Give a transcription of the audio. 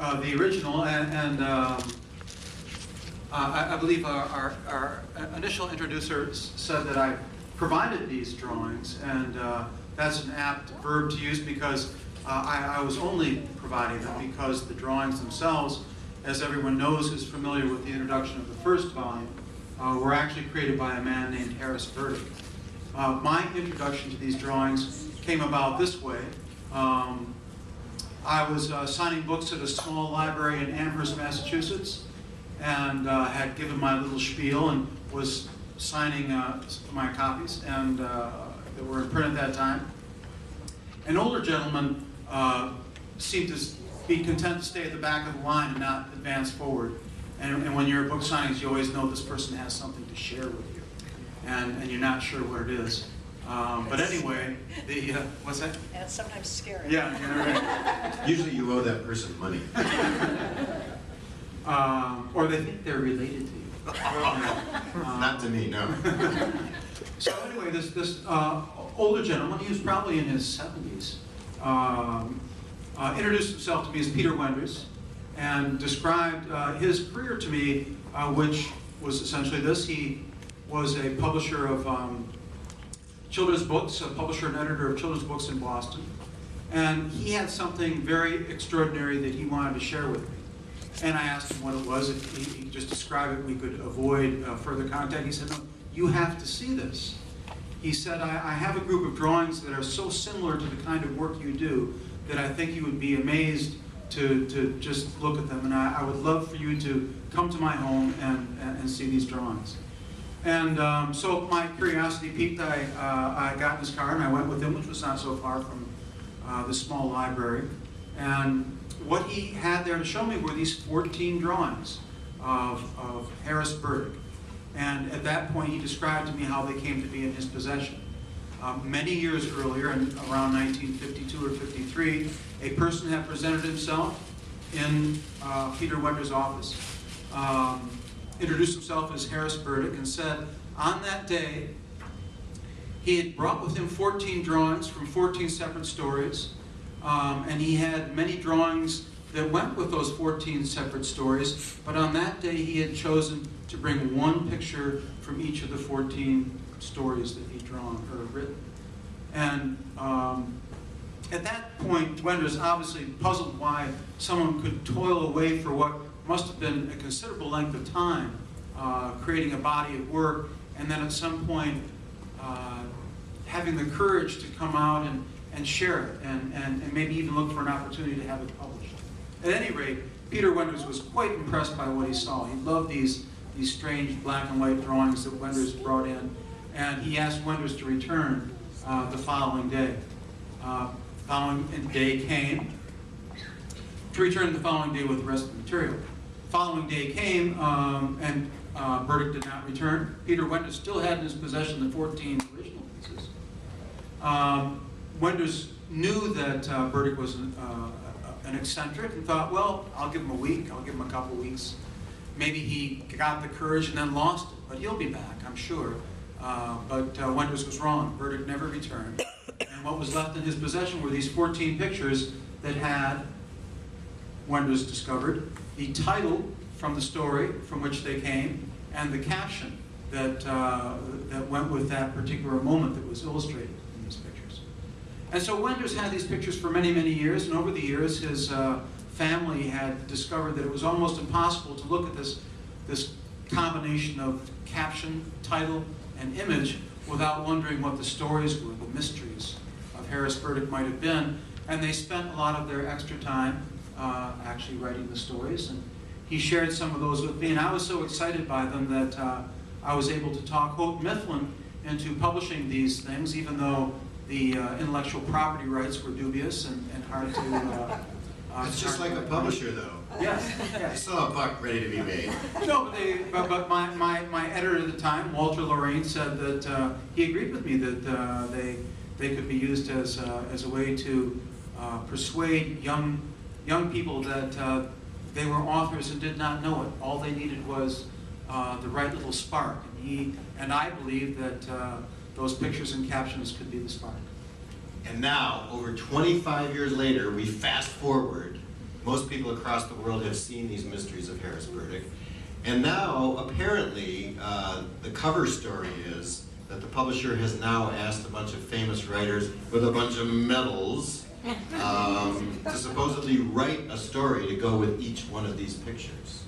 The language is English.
the original, and I believe our initial introducer said that I provided these drawings, and that's an apt verb to use because I was only providing them because the drawings themselves, as everyone knows who's familiar with the introduction of the first volume, were actually created by a man named Harris Burdick. My introduction to these drawings came about this way. I was signing books at a small library in Amherst, Massachusetts, and had given my little spiel and was signing my copies and that were in print at that time. An older gentleman seemed to be content to stay at the back of the line and not advance forward. And when you're at book signings, you always know this person has something to share with you, and you're not sure what it is. But anyway, what's that? And it's sometimes scary. Yeah, right. Usually you owe that person money. Or they think they're related to you. Not to me, no. So anyway, this older gentleman, he was probably in his 70s, introduced himself to me as Peter Wenders and described his career to me, which was essentially this. He was a publisher of children's books, a publisher and editor of children's books in Boston. And he had something very extraordinary that he wanted to share with me. And I asked him what it was. If he could just describe it, we could avoid further contact. He said, no, you have to see this. He said, I have a group of drawings that are so similar to the kind of work you do that I think you would be amazed to just look at them. And I would love for you to come to my home and see these drawings. And so my curiosity piqued. I got in his car and I went with him, which was not so far from the small library. And what he had there to show me were these 14 drawings of Harris Burdick. And at that point, he described to me how they came to be in his possession. Many years earlier, in around 1952 or 53, a person had presented himself in Peter Wenders' office, introduced himself as Harris Burdick, and said on that day he had brought with him 14 drawings from 14 separate stories, and he had many drawings that went with those 14 separate stories, but on that day he had chosen to bring one picture from each of the 14 stories that he'd drawn or written. And at that point, Wenders obviously puzzled why someone could toil away for what must have been a considerable length of time creating a body of work, and then at some point having the courage to come out and share it, and maybe even look for an opportunity to have it published. At any rate, Peter Wenders was quite impressed by what he saw. He loved these strange black and white drawings that Wenders brought in, and he asked Wenders to return the following day. Following day came, to return the following day with the rest of the material. Following day came, and Burdick did not return. Peter Wenders still had in his possession the 14 original pieces. Wenders knew that Burdick was an eccentric and thought, well, I'll give him a week, I'll give him a couple weeks. Maybe he got the courage and then lost it, but he'll be back, I'm sure. But Wenders was wrong. Burdick never returned. And what was left in his possession were these 14 pictures that had, Wenders discovered, the title from the story from which they came and the caption that, that went with that particular moment that was illustrated in these pictures. And so Wenders had these pictures for many, many years, and over the years his family had discovered that it was almost impossible to look at this combination of caption, title, and image without wondering what the stories were, the mysteries of Harris Burdick might have been. And they spent a lot of their extra time actually writing the stories. And he shared some of those with me, and I was so excited by them that I was able to talk Houghton Mifflin into publishing these things, even though the intellectual property rights were dubious and hard to... It's just like a publisher, though. Yes, They yes. still have a buck ready to be made. No, but my editor at the time, Walter Lorraine, said that he agreed with me that they could be used as a way to persuade young people that they were authors and did not know it. All they needed was the right little spark. And I believe that those pictures and captions could be the spark. And now, over 25 years later, we fast forward Most people across the world have seen these Mysteries of Harris Burdick. And now, apparently, the cover story is that the publisher has now asked a bunch of famous writers with a bunch of medals to supposedly write a story to go with each one of these pictures.